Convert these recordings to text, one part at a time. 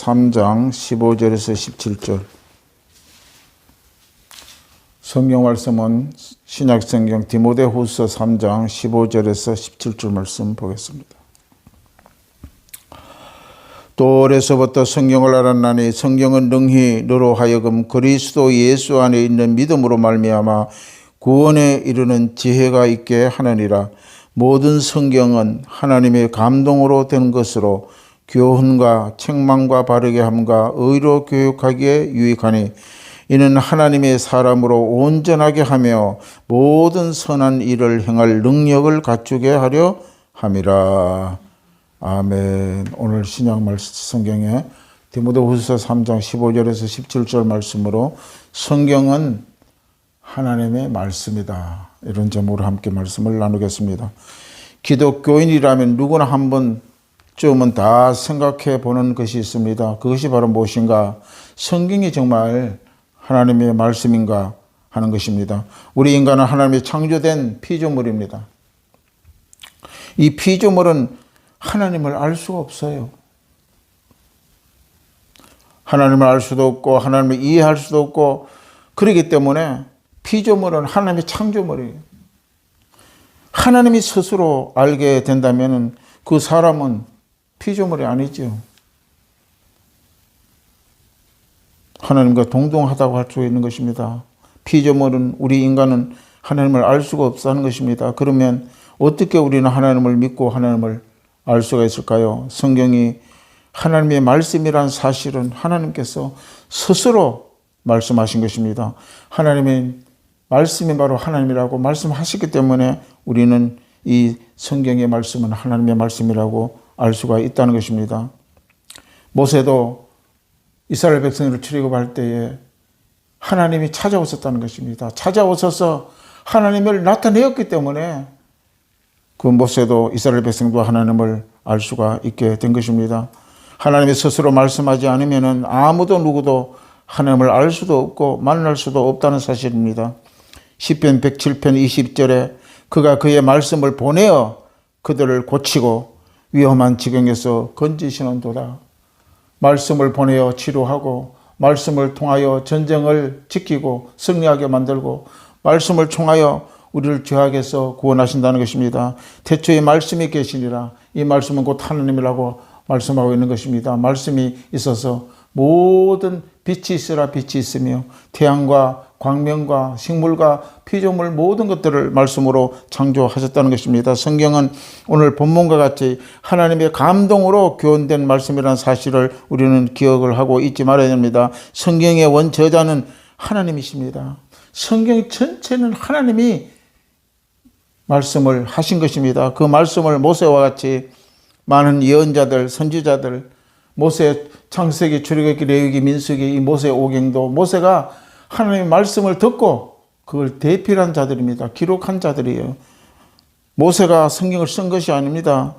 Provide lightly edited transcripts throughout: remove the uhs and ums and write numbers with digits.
3장 15절에서 17절. 성경 말씀은 신약성경 디모데후서 3장 15절에서 17절 말씀 보겠습니다. 또 어려서부터 성경을 알았나니 성경은 능히 너로 하여금 그리스도 예수 안에 있는 믿음으로 말미암아 구원에 이르는 지혜가 있게 하느니라. 모든 성경은 하나님의 감동으로 된 것으로 교훈과 책망과 바르게 함과 의로 교육하기에 유익하니 이는 하나님의 사람으로 온전하게 하며 모든 선한 일을 행할 능력을 갖추게 하려 함이라. 아멘. 오늘 신약 성경에 디모데후서 3장 15절에서 17절 말씀으로 성경은 하나님의 말씀이다, 이런 제목으로 함께 말씀을 나누겠습니다. 기독교인이라면 누구나 한 번쯤은 다 생각해 보는 것이 있습니다. 그것이 바로 무엇인가? 성경이 정말 하나님의 말씀인가 하는 것입니다. 우리 인간은 하나님의 창조된 피조물입니다. 이 피조물은 하나님을 알 수가 없어요. 하나님을 알 수도 없고 하나님을 이해할 수도 없고, 그렇기 때문에 피조물은 하나님의 창조물이에요. 하나님이 스스로 알게 된다면 그 사람은 피조물이 아니죠. 하나님과 동등하다고 할 수 있는 것입니다. 피조물은, 우리 인간은 하나님을 알 수가 없다는 것입니다. 그러면 어떻게 우리는 하나님을 믿고 하나님을 알 수가 있을까요? 성경이 하나님의 말씀이란 사실은 하나님께서 스스로 말씀하신 것입니다. 하나님의 말씀이 바로 하나님이라고 말씀하셨기 때문에 우리는 이 성경의 말씀은 하나님의 말씀이라고 알 수가 있다는 것입니다. 모세도 이스라엘 백성을 출애굽할 때에 하나님이 찾아오셨다는 것입니다. 찾아오셔서 하나님을 나타내었기 때문에 그 모세도 이스라엘 백성도 하나님을 알 수가 있게 된 것입니다. 하나님이 스스로 말씀하지 않으면 아무도 누구도 하나님을 알 수도 없고 만날 수도 없다는 사실입니다. 시편 107편 20절에 그가 그의 말씀을 보내어 그들을 고치고 위험한 지경에서 건지시는도다. 말씀을 보내어 치료하고, 말씀을 통하여 전쟁을 지키고 승리하게 만들고, 말씀을 통하여 우리를 죄악에서 구원하신다는 것입니다. 태초에 말씀이 계시니라. 이 말씀은 곧 하나님이라고 말씀하고 있는 것입니다. 말씀이 있어서 모든 빛이 있으라 빛이 있으며 태양과 광명과 식물과 피조물 모든 것들을 말씀으로 창조하셨다는 것입니다. 성경은 오늘 본문과 같이 하나님의 감동으로 교훈된 말씀이라는 사실을 우리는 기억을 하고 잊지 말아야 됩니다. 성경의 원저자는 하나님이십니다. 성경 전체는 하나님이 말씀을 하신 것입니다. 그 말씀을 모세와 같이 많은 예언자들, 선지자들, 모세, 창세기, 출애굽기, 레위기, 민수기, 이 모세 오경도 모세가 하나님의 말씀을 듣고 그걸 대필한 자들입니다. 기록한 자들이에요. 모세가 성경을 쓴 것이 아닙니다.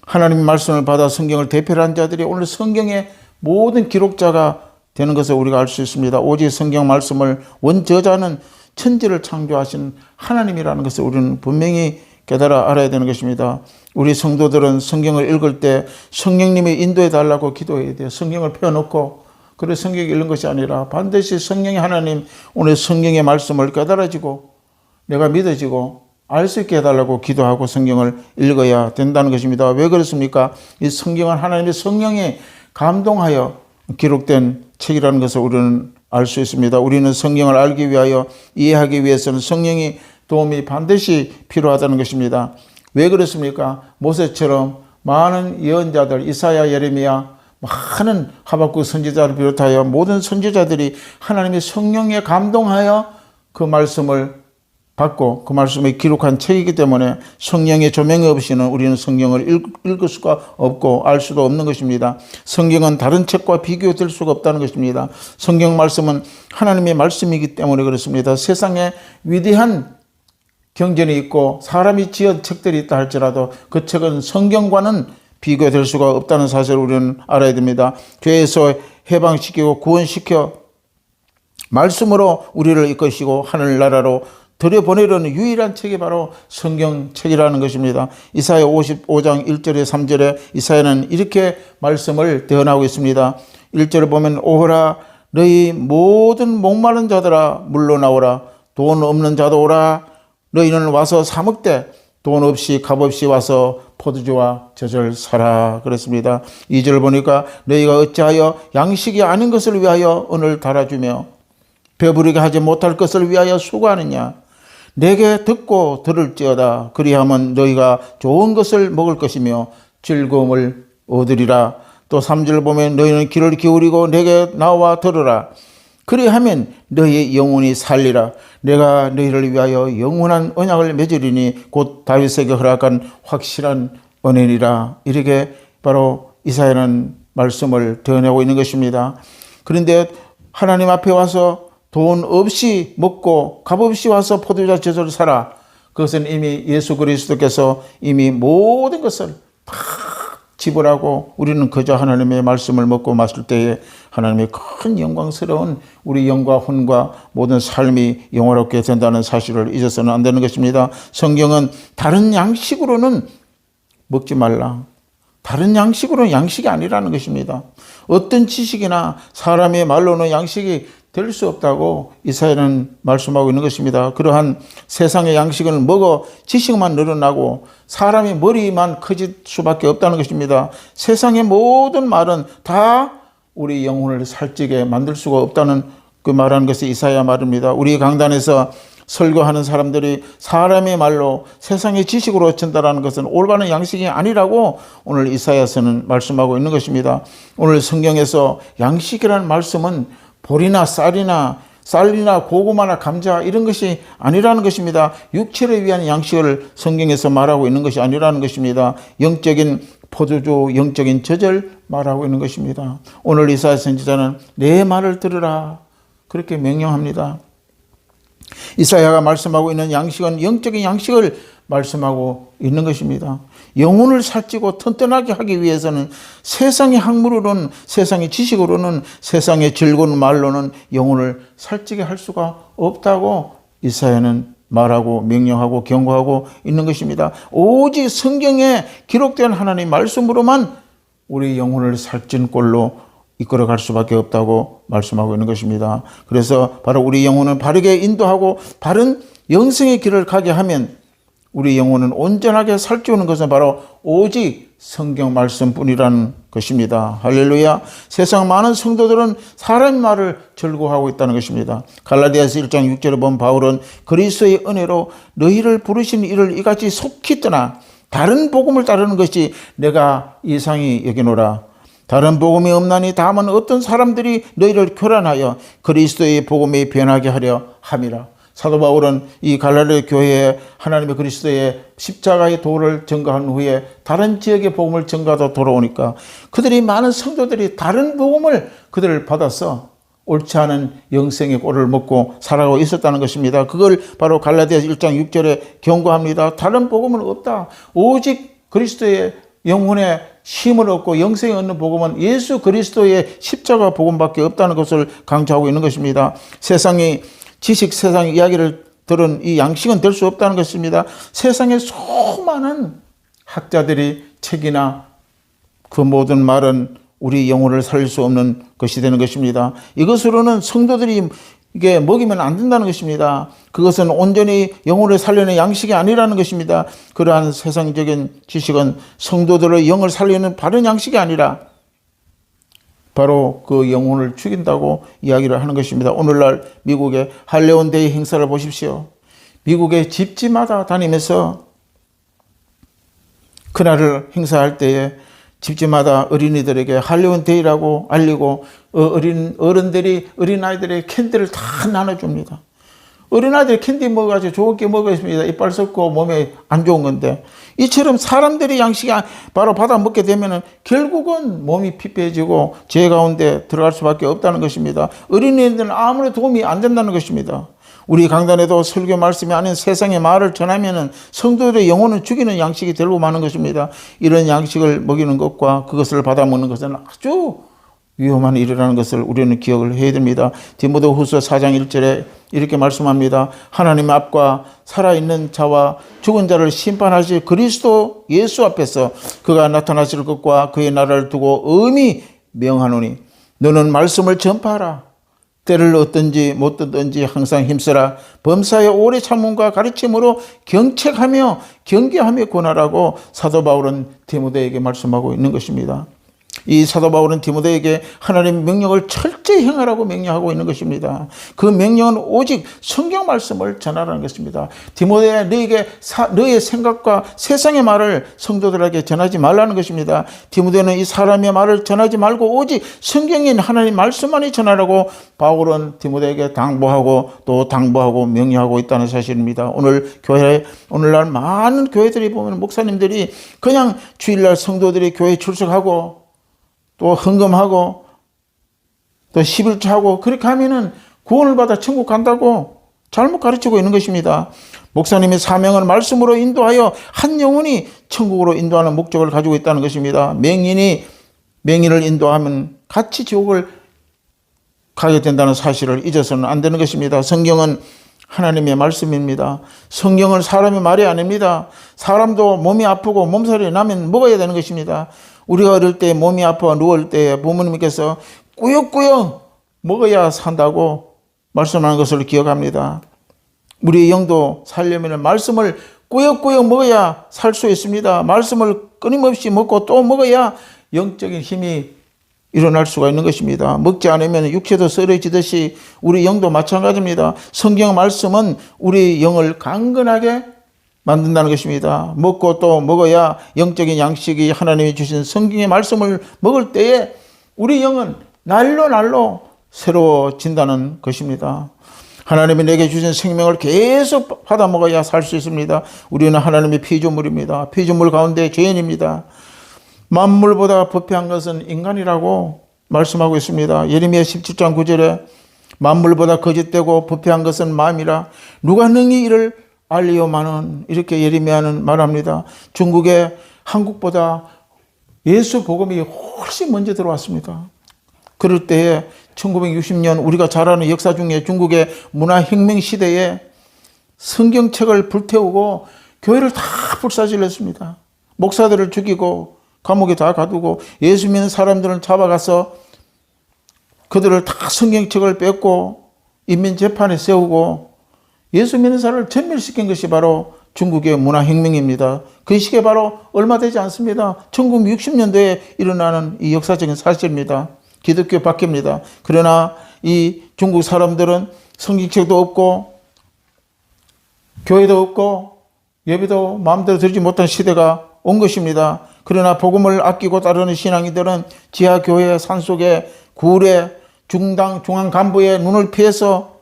하나님의 말씀을 받아 성경을 대필한 자들이 오늘 성경의 모든 기록자가 되는 것을 우리가 알 수 있습니다. 오직 성경 말씀을 원저자는 천지를 창조하신 하나님이라는 것을 우리는 분명히 깨달아 알아야 되는 것입니다. 우리 성도들은 성경을 읽을 때 성령님이 인도해 달라고 기도해야 돼요. 성경을 펴놓고 그래 성경을 읽는 것이 아니라 반드시 성령의 하나님, 오늘 성경의 말씀을 깨달아지고 내가 믿어지고 알 수 있게 해달라고 기도하고 성경을 읽어야 된다는 것입니다. 왜 그렇습니까? 이 성경은 하나님의 성령에 감동하여 기록된 책이라는 것을 우리는 알 수 있습니다. 우리는 성경을 알기 위하여, 이해하기 위해서는 성령이 도움이 반드시 필요하다는 것입니다. 왜 그렇습니까? 모세처럼 많은 예언자들, 이사야, 예레미야, 많은 하박국 선지자를 비롯하여 모든 선지자들이 하나님의 성령에 감동하여 그 말씀을 받고 그 말씀을 기록한 책이기 때문에 성령의 조명이 없이는 우리는 성경을 읽을 수가 없고 알 수도 없는 것입니다. 성경은 다른 책과 비교될 수가 없다는 것입니다. 성경 말씀은 하나님의 말씀이기 때문에 그렇습니다. 세상에 위대한 경전이 있고 사람이 지은 책들이 있다 할지라도 그 책은 성경과는 비교될 수가 없다는 사실을 우리는 알아야 됩니다. 죄에서 해방시키고 구원시켜 말씀으로 우리를 이끄시고 하늘나라로 들여보내려는 유일한 책이 바로 성경책이라는 것입니다. 이사야 55장 1절에 3절에 이사야는 이렇게 말씀을 대언하고 있습니다. 1절을 보면 오호라 너희 모든 목마른 자들아 물러나오라 돈 없는 자도 오라 너희는 와서 사 먹되 돈 없이 값 없이 와서 포도주와 젖을 사라 그랬습니다. 2절 보니까 너희가 어찌하여 양식이 아닌 것을 위하여 은을 달아주며 배부르게 하지 못할 것을 위하여 수고하느냐 내게 듣고 들을지어다 그리하면 너희가 좋은 것을 먹을 것이며 즐거움을 얻으리라. 또 3절 보면 너희는 귀를 기울이고 내게 나와 들으라 그리하면 너희의 영혼이 살리라. 내가 너희를 위하여 영원한 언약을 맺으리니 곧 다윗에게 허락한 확실한 언약이라. 이렇게 바로 이사야는 말씀을 전하고 있는 것입니다. 그런데 하나님 앞에 와서 돈 없이 먹고 값 없이 와서 포도주와 젖을 사라. 그것은 이미 예수 그리스도께서 이미 모든 것을 다 지불하고 우리는 그저 하나님의 말씀을 먹고 마실 때에 하나님의 큰 영광스러운 우리 영과 혼과 모든 삶이 영화롭게 된다는 사실을 잊어서는 안 되는 것입니다. 성경은 다른 양식으로는 먹지 말라. 다른 양식으로는 양식이 아니라는 것입니다. 어떤 지식이나 사람의 말로는 양식이 될 수 없다고 이사야는 말씀하고 있는 것입니다. 그러한 세상의 양식을 먹어 지식만 늘어나고 사람의 머리만 커질 수밖에 없다는 것입니다. 세상의 모든 말은 다 우리 영혼을 살찌게 만들 수가 없다는 그 말하는 것이 이사야 말입니다. 우리 강단에서 설교하는 사람들이 사람의 말로 세상의 지식으로 전달하는 것은 올바른 양식이 아니라고 오늘 이사야서는 말씀하고 있는 것입니다. 오늘 성경에서 양식이라는 말씀은 보리나 쌀이나 고구마나 감자 이런 것이 아니라는 것입니다. 육체를 위한 양식을 성경에서 말하고 있는 것이 아니라는 것입니다. 영적인 포도주, 영적인 젖을 말하고 있는 것입니다. 오늘 이사야 선지자는 내 말을 들으라 그렇게 명령합니다. 이사야가 말씀하고 있는 양식은 영적인 양식을 말씀하고 있는 것입니다. 영혼을 살찌고 튼튼하게 하기 위해서는 세상의 학문으로는 세상의 지식으로는 세상의 즐거운 말로는 영혼을 살찌게 할 수가 없다고 이사야는 말하고 명령하고 경고하고 있는 것입니다. 오직 성경에 기록된 하나님의 말씀으로만 우리 영혼을 살찐 꼴로 이끌어갈 수밖에 없다고 말씀하고 있는 것입니다. 그래서 바로 우리 영혼을 바르게 인도하고 바른 영생의 길을 가게 하면 우리 영혼은 온전하게 살찌우는 것은 바로 오직 성경 말씀뿐이라는 것입니다. 할렐루야. 세상 많은 성도들은 사람의 말을 즐거워하고 있다는 것입니다. 갈라디아서 1장 6절에 보면 바울은 그리스도의 은혜로 너희를 부르신 이를 이같이 속히 떠나 다른 복음을 따르는 것이 내가 이상히 여기노라. 다른 복음이 없나니 다만 어떤 사람들이 너희를 교란하여 그리스도의 복음에 변하게 하려 함이라. 사도 바울은 이 갈라디아 교회에 하나님의 그리스도의 십자가의 도를 전가한 후에 다른 지역의 복음을 전가하다 돌아오니까 그들이 많은 성도들이 다른 복음을 그들을 받아서 옳지 않은 영생의 꼴을 먹고 살아가고 있었다는 것입니다. 그걸 바로 갈라디아서 1장 6절에 경고합니다. 다른 복음은 없다. 오직 그리스도의 영혼의 힘을 얻고 영생을 얻는 복음은 예수 그리스도의 십자가 복음밖에 없다는 것을 강조하고 있는 것입니다. 세상의 지식, 세상 이야기를 들은 이 양식은 될 수 없다는 것입니다. 세상에 수많은 학자들이 책이나 그 모든 말은 우리 영혼을 살릴 수 없는 것이 되는 것입니다. 이것으로는 성도들이 이게 먹이면 안 된다는 것입니다. 그것은 온전히 영혼을 살리는 양식이 아니라는 것입니다. 그러한 세상적인 지식은 성도들의 영을 살리는 바른 양식이 아니라 바로 그 영혼을 죽인다고 이야기를 하는 것입니다. 오늘날 미국의 할로윈데이 행사를 보십시오. 미국의 집집마다 다니면서 그날을 행사할 때에 집집마다 어린이들에게 할로윈데이라고 알리고 어른들이 어린아이들의 캔디를 다 나눠줍니다. 어린아이들이 캔디 먹어가지고 좋은 게 먹었습니다. 이빨 썩고 몸에 안 좋은 건데 이처럼 사람들이 양식이 바로 받아 먹게 되면 결국은 몸이 피폐해지고 죄 가운데 들어갈 수밖에 없다는 것입니다. 어린이들은 아무런 도움이 안 된다는 것입니다. 우리 강단에도 설교 말씀이 아닌 세상의 말을 전하면 성도들의 영혼을 죽이는 양식이 되고 마는 것입니다. 이런 양식을 먹이는 것과 그것을 받아 먹는 것은 아주 위험한 일이라는 것을 우리는 기억을 해야 됩니다. 디모데후서 4장 1절에 이렇게 말씀합니다. 하나님 앞과 살아있는 자와 죽은 자를 심판하실 그리스도 예수 앞에서 그가 나타나실 것과 그의 나라를 두고 엄히 명하노니 너는 말씀을 전파하라. 때를 얻든지 못 얻든지 항상 힘쓰라. 범사의 오래 참음과 가르침으로 경책하며 경계하며 권하라고 사도 바울은 디모데에게 말씀하고 있는 것입니다. 이 사도 바울은 디모데에게 하나님의 명령을 철저히 행하라고 명령하고 있는 것입니다. 그 명령은 오직 성경 말씀을 전하라는 것입니다. 디모데야, 너에게 너의 생각과 세상의 말을 성도들에게 전하지 말라는 것입니다. 디모데는 이 사람의 말을 전하지 말고 오직 성경인 하나님 말씀만이 전하라고 바울은 디모데에게 당부하고 또 당부하고 명령하고 있다는 사실입니다. 오늘날 많은 교회들이 보면 목사님들이 그냥 주일날 성도들이 교회 출석하고 또 헌금하고 또 11조하고 그렇게 하면은 구원을 받아 천국 간다고 잘못 가르치고 있는 것입니다. 목사님의 사명은 말씀으로 인도하여 한 영혼이 천국으로 인도하는 목적을 가지고 있다는 것입니다. 맹인을 인도하면 같이 지옥을 가게 된다는 사실을 잊어서는 안 되는 것입니다. 성경은 하나님의 말씀입니다. 성경은 사람의 말이 아닙니다. 사람도 몸이 아프고 몸살이 나면 먹어야 되는 것입니다. 우리가 어릴 때 몸이 아파 누울 때 부모님께서 꾸역꾸역 먹어야 산다고 말씀하는 것을 기억합니다. 우리의 영도 살려면 말씀을 꾸역꾸역 먹어야 살 수 있습니다. 말씀을 끊임없이 먹고 또 먹어야 영적인 힘이 일어날 수가 있는 것입니다. 먹지 않으면 육체도 썰어지듯이 우리 영도 마찬가지입니다. 성경 말씀은 우리 영을 강건하게 만든다는 것입니다. 먹고 또 먹어야 영적인 양식이 하나님이 주신 성경의 말씀을 먹을 때에 우리 영은 날로 새로워진다는 것입니다. 하나님이 내게 주신 생명을 계속 받아 먹어야 살 수 있습니다. 우리는 하나님의 피조물입니다. 피조물 가운데 죄인입니다. 만물보다 부패한 것은 인간이라고 말씀하고 있습니다. 예레미야 17장 9절에 만물보다 거짓되고 부패한 것은 마음이라 누가 능히 이를 알리오마는 이렇게 예레미야는 말합니다. 중국에 한국보다 예수 복음이 훨씬 먼저 들어왔습니다. 그럴 때에 1960년 우리가 잘 아는 역사 중에 중국의 문화혁명 시대에 성경책을 불태우고 교회를 다 불사질렀습니다. 목사들을 죽이고 감옥에 다 가두고 예수 믿는 사람들은 잡아가서 그들을 다 성경책을 뺏고 인민재판에 세우고 예수 믿는 사람을 전멸시킨 것이 바로 중국의 문화혁명입니다. 그 시기에 바로 얼마 되지 않습니다. 1960년도에 일어나는 이 역사적인 사실입니다. 기독교 박해입니다. 그러나 이 중국 사람들은 성경책도 없고 교회도 없고 예배도 마음대로 드리지 못한 시대가 온 것입니다. 그러나 복음을 아끼고 따르는 신앙이들은 지하교회 산속에 구례 중당 중앙 간부의 눈을 피해서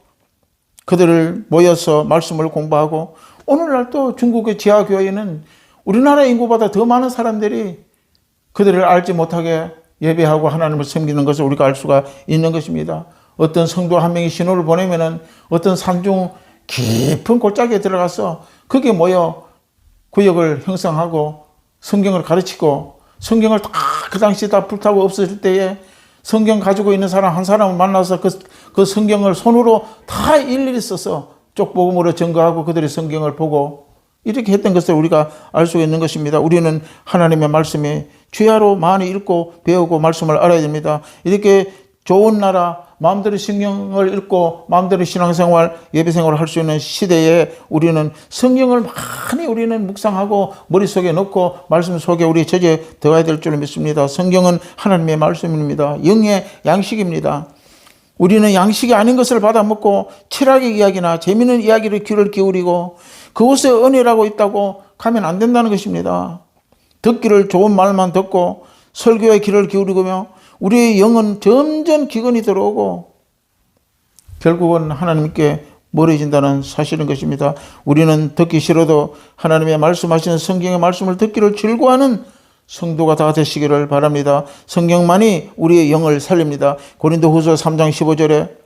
그들을 모여서 말씀을 공부하고 오늘날 또 중국의 지하교회는 우리나라 인구보다 더 많은 사람들이 그들을 알지 못하게 예배하고 하나님을 섬기는 것을 우리가 알 수가 있는 것입니다. 어떤 성도 한 명이 신호를 보내면은 어떤 산중 깊은 골짜기에 들어가서 거기에 모여 구역을 형성하고 성경을 가르치고 성경을 다 그 당시 다 불타고 없어질 때에 성경 가지고 있는 사람 한 사람을 만나서 그 성경을 손으로 다 일일이 써서 쪽복음으로 증거하고 그들의 성경을 보고 이렇게 했던 것을 우리가 알 수가 있는 것입니다. 우리는 하나님의 말씀에 주야로 많이 읽고 배우고 말씀을 알아야 됩니다. 이렇게 좋은 나라 마음대로 성경을 읽고 마음대로 신앙생활 예배생활을 할 수 있는 시대에 우리는 성경을 많이 우리는 묵상하고 머릿속에 넣고 말씀 속에 우리 젖어 들어가야 될 줄 믿습니다. 성경은 하나님의 말씀입니다. 영의 양식입니다. 우리는 양식이 아닌 것을 받아먹고 철학의 이야기나 재미있는 이야기를 귀를 기울이고 그곳에 은혜라고 있다고 가면 안 된다는 것입니다. 듣기를 좋은 말만 듣고 설교에 귀를 기울이며 우리의 영은 점점 기근이 들어오고 결국은 하나님께 멀어진다는 사실인 것입니다. 우리는 듣기 싫어도 하나님의 말씀하시는 성경의 말씀을 듣기를 즐거워하는 성도가 다 되시기를 바랍니다. 성경만이 우리의 영을 살립니다. 고린도후서 3장 15절에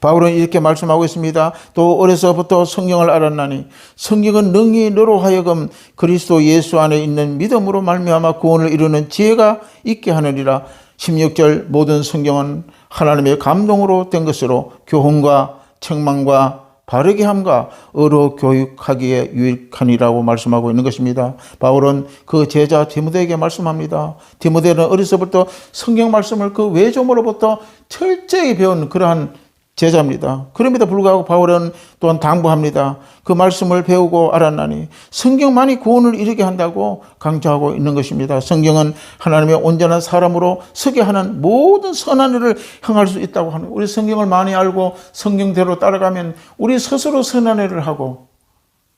바울은 이렇게 말씀하고 있습니다. 또 어려서부터 성경을 알았나니 성경은 능히 너로 하여금 그리스도 예수 안에 있는 믿음으로 말미암아 구원을 이루는 지혜가 있게 하느니라. 16절 모든 성경은 하나님의 감동으로 된 것으로 교훈과 책망과 바르게 함과 의로 교육하기에 유익하니라고 말씀하고 있는 것입니다. 바울은 그 제자 디모데에게 말씀합니다. 디모데는 어려서부터 성경 말씀을 그 외조모로부터 철저히 배운 그러한 제자입니다. 그럼에도 불구하고 바울은 또한 당부합니다. 그 말씀을 배우고 알았나니 성경만이 구원을 이루게 한다고 강조하고 있는 것입니다. 성경은 하나님의 온전한 사람으로 서게 하는 모든 선한 일을 행할 수 있다고 하는, 우리 성경을 많이 알고 성경대로 따라가면 우리 스스로 선한 일을 하고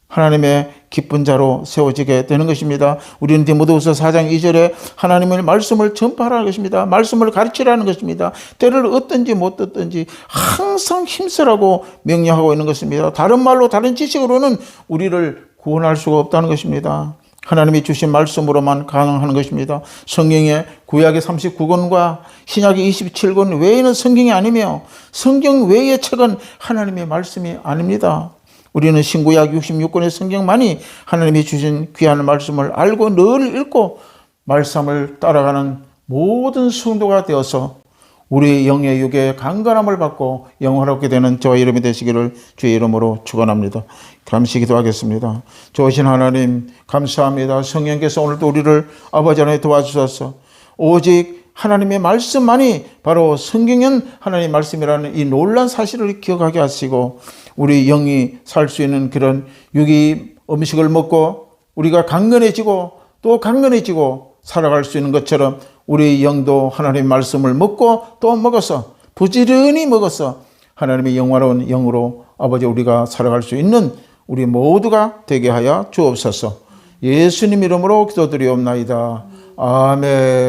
하나님의 기쁜 자로 세워지게 되는 것입니다. 우리는 디모데후서 4장 2절에 하나님의 말씀을 전파하라는 것입니다. 말씀을 가르치라는 것입니다. 때를 얻든지 못 얻든지 항상 힘쓰라고 명령하고 있는 것입니다. 다른 말로, 다른 지식으로는 우리를 구원할 수가 없다는 것입니다. 하나님이 주신 말씀으로만 가능한 것입니다. 성경의 구약의 39권과 신약의 27권 외에는 성경이 아니며 성경 외의 책은 하나님의 말씀이 아닙니다. 우리는 신구약 66권의 성경만이 하나님이 주신 귀한 말씀을 알고 늘 읽고 말씀을 따라가는 모든 성도가 되어서 우리 영의 육에 강건함을 받고 영화롭게 되는 저와 여러분이 되시기를 주의 이름으로 축원합니다. 감시 기도하겠습니다. 좋으신 하나님 감사합니다. 성령께서 오늘도 우리를 아버지 하나님 도와주셔서 오직 하나님의 말씀만이 바로 성경은 하나님의 말씀이라는 이 놀라운 사실을 기억하게 하시고 우리 영이 살 수 있는 그런 유기 음식을 먹고 우리가 강건해지고 또 강건해지고 살아갈 수 있는 것처럼 우리 영도 하나님의 말씀을 먹고 또 먹어서 부지런히 먹어서 하나님의 영화로운 영으로 아버지 우리가 살아갈 수 있는 우리 모두가 되게 하여 주옵소서. 예수님 이름으로 기도드리옵나이다. 아멘.